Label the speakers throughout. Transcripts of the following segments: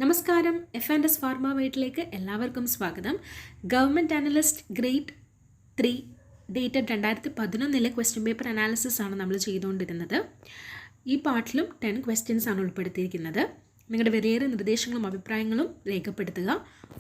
Speaker 1: നമസ്കാരം. F&S pharma വീട്ടിലേക്ക് എല്ലാവർക്കും സ്വാഗതം. Government analyst grade 3 dated 2011 question paper analysis ആണ് നമ്മൾ ചെയ്തുകൊണ്ടിരുന്നത്. ഈ പാർട്ടിലും 10 ക്വസ്റ്റ്യൻസ് ആണ് ഉൾപ്പെടുത്തിയിരിക്കുന്നത്. നിങ്ങളുടെ വിലയേറിയ നിർദ്ദേശങ്ങളും അഭിപ്രായങ്ങളും രേഖപ്പെടുത്തുക.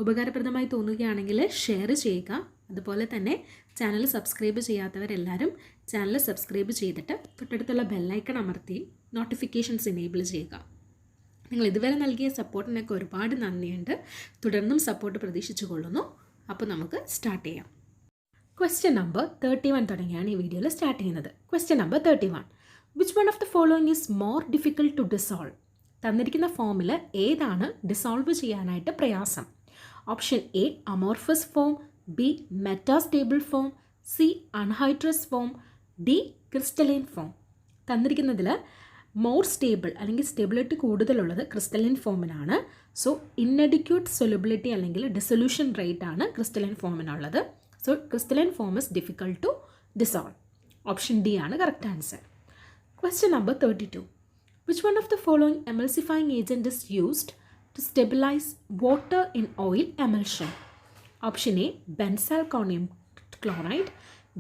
Speaker 1: ഉപകാരപ്രദമായി തോന്നുകയാണെങ്കിൽ ഷെയർ ചെയ്യുക. അതുപോലെ തന്നെ ചാനൽ സബ്സ്ക്രൈബ് ചെയ്യാത്തവരെല്ലാവരും ചാനൽ സബ്സ്ക്രൈബ് ചെയ്തിട്ട് തൊട്ടടുത്തുള്ള ബെല്ലൈക്കൺ അമർത്തി നോട്ടിഫിക്കേഷൻസ് എനേബിൾ ചെയ്യുക. നിങ്ങൾ ഇതുവരെ നൽകിയ സപ്പോർട്ടിനൊക്കെ ഒരുപാട് നന്ദിയുണ്ട്. തുടർന്നും സപ്പോർട്ട് പ്രതീക്ഷിച്ചു കൊള്ളുന്നു. അപ്പോൾ നമുക്ക് സ്റ്റാർട്ട് ചെയ്യാം. ക്വസ്റ്റ്യൻ നമ്പർ 31 തുടങ്ങിയാണ് ഈ വീഡിയോയിൽ സ്റ്റാർട്ട് ചെയ്യുന്നത്. Question number 31. Which one of the following is more difficult to dissolve? തന്നിരിക്കുന്ന ഫോമിൽ ഏതാണ് ഡിസോൾവ് ചെയ്യാനായിട്ട് പ്രയാസം? Option A amorphous form, B metastable form, C anhydrous form, D crystalline form. തന്നിരിക്കുന്നതിൽ മോർ സ്റ്റേബിൾ അല്ലെങ്കിൽ സ്റ്റെബിലിറ്റി കൂടുതലുള്ളത് ക്രിസ്റ്റലൈൻ ഫോമിനാണ്. സോ ഇൻഅഡിക്വേറ്റ് സൊലബിലിറ്റി അല്ലെങ്കിൽ ഡിസൊല്യൂഷൻ റേറ്റ് ആണ് ക്രിസ്റ്റലൈൻ ഫോമിനുള്ളത്. So crystalline form is difficult to dissolve. Option D ആണ് correct answer. Question number 32. Which one of the following emulsifying agent is used to stabilize water in oil emulsion? Option A benzalkonium chloride,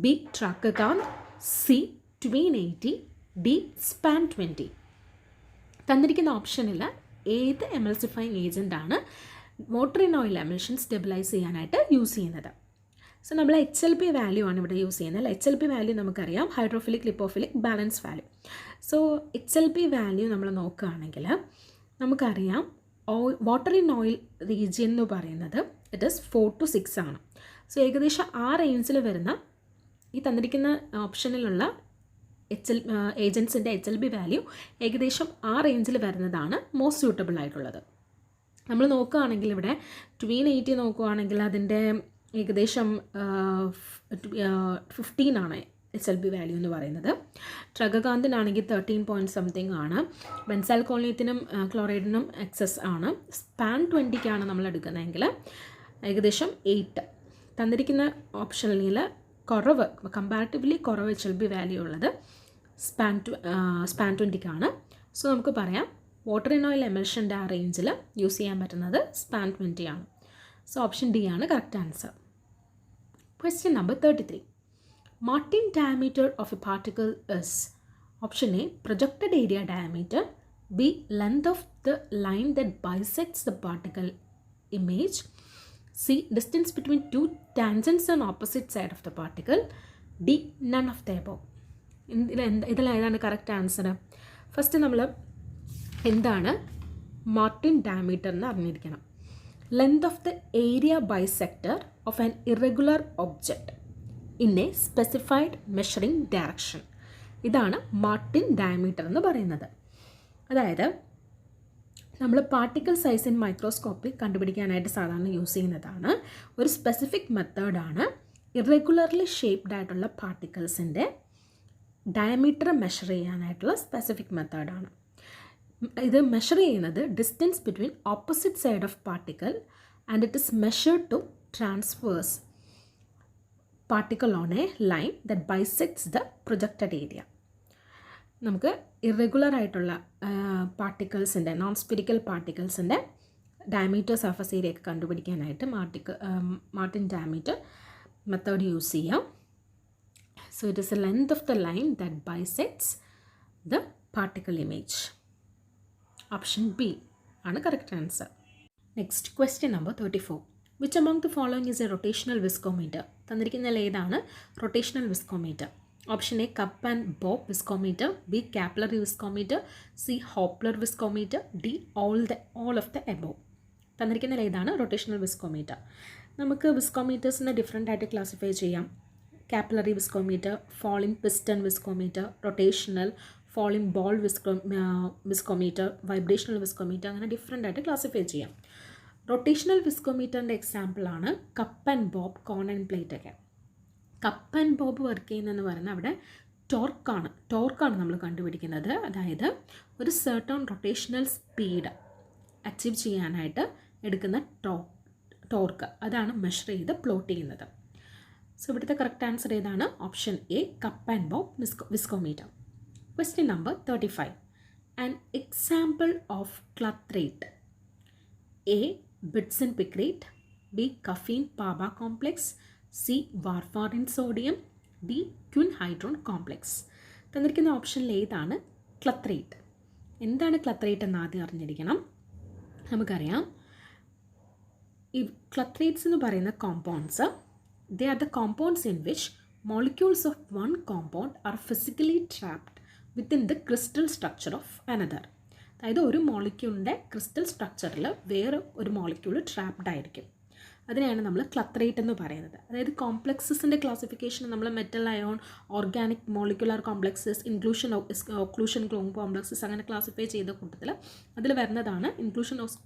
Speaker 1: B tragacanth, C tween 80, D span 20. തന്നിരിക്കുന്ന ഓപ്ഷനിൽ ഏത് emulsifying ഏജൻ്റാണ് water in oil emulsion stabilize ചെയ്യാനായിട്ട് use ചെയ്യുന്നത്? So നമ്മൾ HLP value ആണ് ഇവിടെ use ചെയ്യുന്നത്. HLP വാല്യൂ നമുക്കറിയാം, hydrophilic lipophilic balance value. So HLP value നമ്മൾ നോക്കുകയാണെങ്കിൽ നമുക്കറിയാം വാട്ടർ ഇൻ ഓയിൽ റീജിയൻ എന്ന് പറയുന്നത് ഇറ്റ് ഈസ് 4 to 6 ആണ്. സോ ഏകദേശം ആ റേഞ്ചിൽ വരുന്ന ഈ തന്നിരിക്കുന്ന ഓപ്ഷനിലുള്ള ഏജൻസിൻ്റെ HLP വാല്യൂ ഏകദേശം ആ റേഞ്ചിൽ വരുന്നതാണ് മോസ്റ്റ് സ്യൂട്ടബിൾ ആയിട്ടുള്ളത്. നമ്മൾ നോക്കുകയാണെങ്കിൽ ഇവിടെ ട്വീൻ 80 നോക്കുകയാണെങ്കിൽ അതിൻ്റെ ഏകദേശം 15 ആണ് HLP വാല്യൂ എന്ന് പറയുന്നത്. ട്രഗകാന്തിനാണെങ്കിൽ 13 പോയിൻറ്റ് സംതിങ് ആണ്. ബെൻസാൽക്കോണിയത്തിനും ക്ലോറൈഡിനും എക്സസ് ആണ്. സ്പാൻ 20ക്കാണ് നമ്മൾ എടുക്കുന്നതെങ്കിൽ ഏകദേശം 8. തന്നിരിക്കുന്ന ഓപ്ഷനിൽ കുറവ്, കമ്പാരിറ്റീവ്ലി കുറവ് HLP വാല്യൂ ഉള്ളത് സ്പാൻ 20ക്കാണ്. സോ നമുക്ക് പറയാം വാട്ടർ ഇൻ ഓയിൽ എമൽഷൻ്റെ ആ റേഞ്ചിൽ യൂസ് ചെയ്യാൻ പറ്റുന്നത് സ്പാൻ 20 ആണ്. സോ ഓപ്ഷൻ ഡി ആണ് correct answer. Question number 33. Martin diameter of a particle is? Option A projected area diameter, B length of the line that bisects the particle image, C distance between 2 tangents on opposite side of the particle, D none of the above. ഇതിലേതാണ് correct answer? First നമ്മൾ എന്താണ് Martin diameter എന്ന് അറിഞ്ഞിരിക്കണം. Length of the area bisector of an irregular object in A specified measuring direction. ഇതാണ് Martin diameter എന്ന് പറയുന്നത്. അതായത് നമ്മൾ പാർട്ടിക്കിൾ സൈസ് ഇൻ മൈക്രോസ്കോപ്പിൽ കണ്ടുപിടിക്കാനായിട്ട് സാധാരണ യൂസ് ചെയ്യുന്നതാണ്. ഒരു സ്പെസിഫിക് മെത്തേഡാണ്. ഇറഗുലർലി ഷേപ്ഡ് ആയിട്ടുള്ള പാർട്ടിക്കിൾസിൻ്റെ ഡയമീറ്റർ മെഷർ ചെയ്യാനായിട്ടുള്ള സ്പെസിഫിക് മെത്തേഡാണ്. ഇത് മെഷർ ചെയ്യുന്നത് distance between opposite side of particle and it is measured to transverse particle on a line that bisects the projected area. നമുക്ക് ഇറഗുലർ ആയിട്ടുള്ള പാർട്ടിക്കിൾസിൻ്റെ, നോൺ സ്പിരിക്കൽ പാർട്ടിക്കിൾസിൻ്റെ ഡയമീറ്റർ സർഫസ് ഏരിയ ഒക്കെ കണ്ടുപിടിക്കാനായിട്ട് മാർട്ടിൻ ഡയമീറ്റർ മെത്തേഡ് യൂസ് ചെയ്യാം. So it is the length of the line that bisects the particle image. Option B ആണ് correct answer. Next, question number 34. Which among the following is a rotational viscometer? തന്നിരിക്കുന്നതിൽ ഏതാണ് rotational viscometer? Option A cup and bob viscometer, B capillary viscometer, C Hopler viscometer, D all of the above. തന്നിരിക്കുന്നതിൽ ഏതാണ് rotational viscometer? നമുക്ക് വിസ്കോമീറ്റേഴ്സിനെ different ആയിട്ട് classify ചെയ്യാം. capillary viscometer, falling piston viscometer, rotational, falling ball viscometer, vibrational viscometer, അങ്ങനെ different ആയിട്ട് classify ചെയ്യാം. Rotational വിസ്കോമീറ്ററിൻ്റെ എക്സാമ്പിളാണ് cup and bob, cone and plate ഒക്കെ. കപ്പ് ആൻഡ് ബോബ് വർക്ക് ചെയ്യുന്നതെന്ന് പറഞ്ഞാൽ അവിടെ ടോർക്കാണ് നമ്മൾ കണ്ടുപിടിക്കുന്നത്. അതായത് ഒരു സർട്ടൺ റൊട്ടേഷണൽ സ്പീഡ് അച്ചീവ് ചെയ്യാനായിട്ട് എടുക്കുന്ന ടോർക്ക്, അതാണ് മെഷർ ചെയ്ത് പ്ലോട്ട് ചെയ്യുന്നത്. സോ ഇവിടുത്തെ കറക്റ്റ് ആൻസർ ഏതാണ്? Option A cup and bob viscometer. Question number 35. An example of cloth rate A. Bitsin picrate, B. caffeine PABA complex, C. warfarin sodium, D. quinhydron complex. തന്നിരിക്കുന്ന ഓപ്ഷനിൽ ഏതാണ് ക്ലത്രേറ്റ്? എന്താണ് ക്ലത്രേറ്റ് എന്ന് ആദ്യം അറിഞ്ഞിരിക്കണം. നമുക്കറിയാം ഈ ക്ലത്രേറ്റ്സ് എന്ന് പറയുന്ന compounds, they are the compounds in which molecules of one compound are physically trapped within the crystal structure of another. അതായത് ഒരു മോളിക്യൂളിൻ്റെ ക്രിസ്റ്റൽ സ്ട്രക്ചറിൽ വേറെ ഒരു മോളിക്യൂൾ ട്രാപ്ഡ് ആയിരിക്കും. അതിനെയാണ് നമ്മൾ ക്ലത്രേറ്റ് എന്ന് പറയുന്നത്. അതായത് കോംപ്ലക്സസിൻ്റെ ക്ലാസിഫിക്കേഷൻ നമ്മൾ metal ion, organic molecular complexes, occlusion complexes അങ്ങനെ ക്ലാസിഫൈ ചെയ്ത കൂട്ടത്തിൽ അതിൽ വരുന്നതാണ്,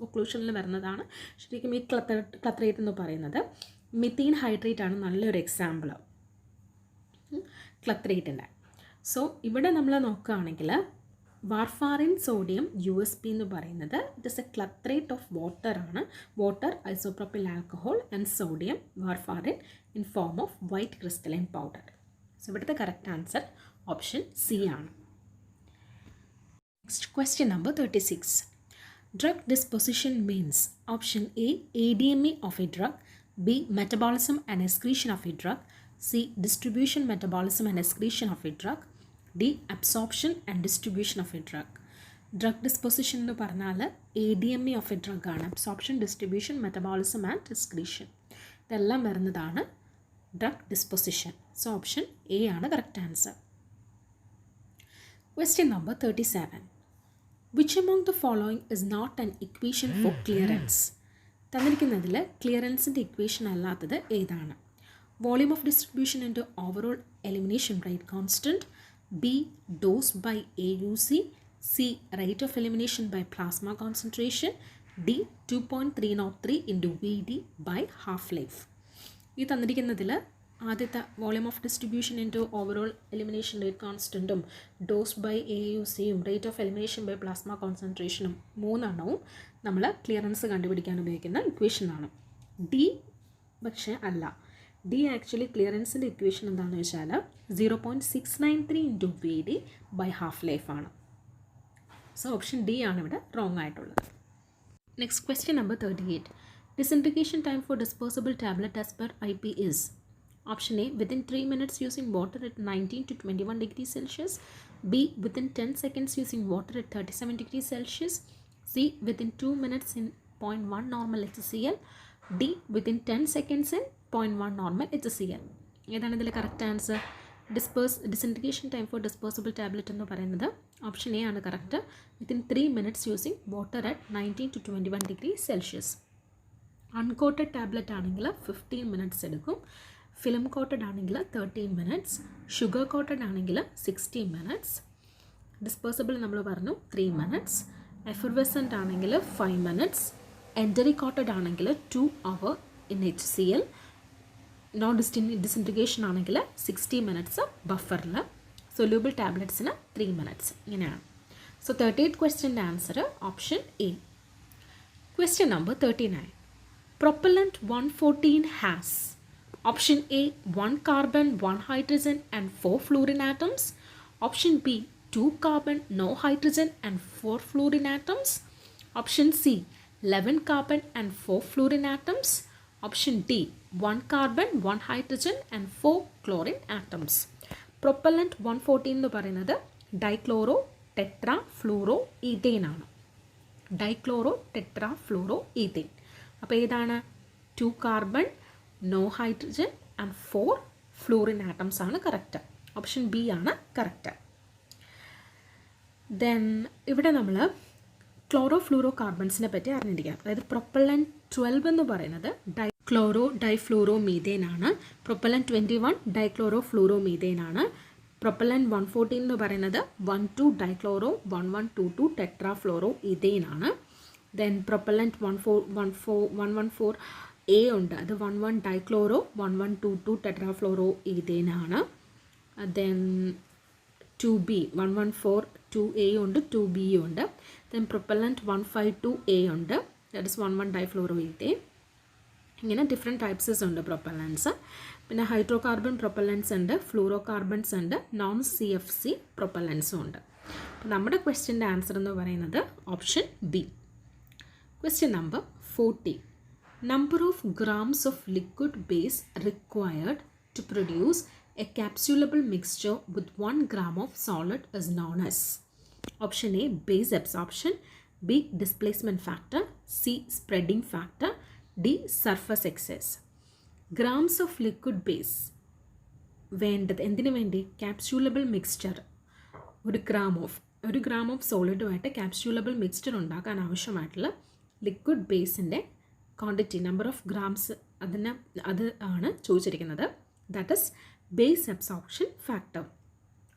Speaker 1: ഒക്ലൂഷനിൽ വരുന്നതാണ് ശരിക്കും ഈ ക്ലത്രേറ്റ് എന്ന് പറയുന്നത്. മിഥീൻ ഹൈഡ്രേറ്റ് ആണ് നല്ലൊരു എക്സാമ്പിൾ ക്ലത്രേറ്റിൻ്റെ. സോ ഇവിടെ നമ്മൾ നോക്കുകയാണെങ്കിൽ വാർഫാറിൻ സോഡിയം USP എന്ന് പറയുന്നത് it is a clathrate of water ആണ്. Water, isopropyl alcohol and sodium warfarin in form of white crystalline powder. So ഇവിടുത്തെ കറക്റ്റ് ആൻസർ ഓപ്ഷൻ C ആണ്. Next question number 36. Drug disposition means option A. ADME of a drug, B. metabolism and excretion of a drug, C. distribution, metabolism and excretion of a drug, D. absorption and distribution of a drug. Drug disposition എന്ന് പറഞ്ഞാൽ ADME of a drug ആണ്. absorption, distribution, metabolism and excretion ഇതെല്ലാം വരുന്നതാണ് drug disposition. So option A ആണ് correct answer. Question number 37. Which among the following is not an equation for clearance? തന്നിരിക്കുന്നതിൽ ക്ലിയറൻസിൻ്റെ equation അല്ലാത്തത് ഏതാണ്? Volume of distribution into overall elimination rate constant, B. dose by AUC, C. rate of elimination by plasma concentration, D. 2.303 into VD by half-life. ഈ തന്നിരിക്കുന്നതിൽ ആദ്യത്തെ volume of distribution into overall elimination rate കോൺസ്റ്റൻറ്റും dose by AUCയും rate of elimination by plasma കോൺസെൻട്രേഷനും മൂന്നെണ്ണവും നമ്മൾ clearance കണ്ടുപിടിക്കാൻ ഉപയോഗിക്കുന്ന ഇക്വേഷനാണ്. ഡി പക്ഷേ അല്ല. ഡി ആക്ച്വലി ക്ലിയറൻസിൻ്റെ ഇക്വേഷൻ എന്താണെന്ന് വെച്ചാൽ 0.693 into VD by half life ആണ്. സോ ഓപ്ഷൻ ഡി ആണ് ഇവിടെ റോങ് ആയിട്ടുള്ളത്. Next question number 38. Disintegration time for disposable tablet as per IP is option A. within 3 minutes using water at 19 to 21 degrees Celsius, B. within 10 seconds using water at 37 degrees Celsius, C. within 2 minutes in 0.1 normal HCl, D. within 10 seconds in 0.1 normal HCl. ഏതാണ് ഇതിൽ correct answer? Disintegration time for disposable tablet എന്ന് പറയുന്നത് option A ആണ് correct. Within 3 minutes using water at 19 to 21 degrees Celsius. Unquoted tablet ആണെങ്കിൽ 15 minutes എടുക്കും. Film quoted ആണെങ്കിൽ 13 minutes. Sugar quoted ആണെങ്കിൽ 16 minutes. Disposable നമ്മൾ പറഞ്ഞു 3 minutes. എഫർവെസൻ്റ് ആണെങ്കിൽ 5 minutes. എൻഡറി കോട്ടഡ് ആണെങ്കിൽ 2 hours in HCl. Non disintegration ആണെങ്കിൽ 60 minutes ബഫറിൽ. സൊല്യൂബിൾ ടാബ്ലറ്റ്സിന് 3 minutes. ഇങ്ങനെയാണ്. സോ 38 ക്വസ്റ്റ്യൻ്റെ answer option A. Question number 39. Propellant 114 has option A. 1 carbon, 1 hydrogen and 4 fluorine atoms. Option B. 2 carbon, no hydrogen and 4 fluorine atoms. Option C. 11 carbon and 4 fluorine atoms. Option D. 1 carbon, 1 hydrogen and 4 chlorine atoms. Propellant 114 എന്ന് പറയുന്നത് dichloro tetra fluoro ethane ആണ്. Dichloro tetra fluoro ethane. അപ്പോൾ ഏതാണ്? 2 carbon, no hydrogen and 4 fluorine atoms ആണ് correct. Option B ആണ് correct. Then ഇവിടെ നമ്മൾ chloro fluoro കാർബൺസിനെ പറ്റി അറിഞ്ഞിരിക്കാം. അതായത് പ്രൊപ്പല്ലൻറ്റ് 12 എന്ന് പറയുന്നത് ഡൈക്ലോറോ ഡൈഫ്ലൂറോ മീഥെയ്ൻ ആണ്. പ്രൊപ്പല്ലൻറ്റ് 21 ഡൈക്ലോറോ ഫ്ലൂറോ മീഥെയ്ൻ ആണ്. പ്രൊപ്പല്ലൻറ്റ് 114 എന്ന് പറയുന്നത് 12 ഡൈക്ലോറോ 1122 ടെട്രാ ഫ്ലോറോ ഈഥെയ്ൻ ആണ്. ദെൻ പ്രൊപ്പല്ലൻറ്റ് 114 എ ഉണ്ട്, അത് 11 ഡൈക്ലോറോ 1122 ടെട്രാ ഫ്ലോറോ ഈഥെയ്ൻ ആണ്. ദെൻ 2B 114 2A ഉണ്ട്, 2B ഉണ്ട്. ദെൻ പ്രൊപ്പല്ലൻറ്റ് 152 എ ഉണ്ട്, ദാറ്റ് ഇസ് 11 ഡൈഫ്ലോറോ ഈഥെയ്ൻ. ഇങ്ങനെ ഡിഫറെൻറ്റ് ടൈപ്സസ് ഉണ്ട് പ്രൊപ്പല്ലൻസ്. പിന്നെ ഹൈഡ്രോ കാർബൺ പ്രൊപ്പല്ലൻസ് ഉണ്ട്, ഫ്ലൂറോ കാർബൺസ് ഉണ്ട്, നോൺ CFC പ്രൊപ്പല്ലൻസും ഉണ്ട്. അപ്പോൾ നമ്മുടെ ക്വസ്റ്റ്യൻ്റെ ആൻസർ എന്ന് പറയുന്നത് option B. Question number 40. Number of grams of liquid base required to produce a capsulable mixture with 1 gram of solid is known as. Option A, base absorption. B, displacement factor. C, spreading factor. D, surface excess. Grams of liquid base വേണ്ടത് എന്തിനു വേണ്ടി? Capsulable mixture ഒരു gram of സോളിഡുമായിട്ട് capsulable mixture ഉണ്ടാക്കാൻ ആവശ്യമായിട്ടുള്ള liquid ബേസിൻ്റെ quantity, number of grams, അത് ആണ് ചോദിച്ചിരിക്കുന്നത്. That is base absorption factor.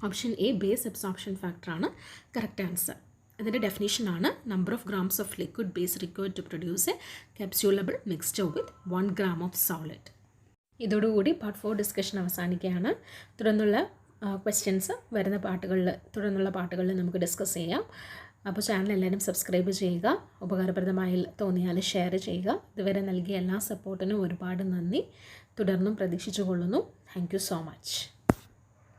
Speaker 1: Option A, base absorption ഫാക്ടറാണ് കറക്റ്റ് ആൻസർ. ഇതിൻ്റെ ഡെഫിനേഷനാണ് number of grams of liquid base required to produce a capsulable mixture with 1 gram ഓഫ് സോളിഡ്. ഇതോടുകൂടി part 4 discussion അവസാനിക്കുകയാണ്. തുടർന്നുള്ള ക്വസ്റ്റ്യൻസ് വരുന്ന തുടർന്നുള്ള പാട്ടുകളിൽ നമുക്ക് ഡിസ്കസ് ചെയ്യാം. അപ്പോൾ ചാനൽ എല്ലാവരും സബ്സ്ക്രൈബ് ചെയ്യുക. ഉപകാരപ്രദമായി തോന്നിയാൽ ഷെയർ ചെയ്യുക. ഇതുവരെ നൽകിയ എല്ലാ സപ്പോർട്ടിനും ഒരുപാട് നന്ദി. തുടർന്നും പ്രതീക്ഷിച്ചു കൊള്ളുന്നു. Thank you so much.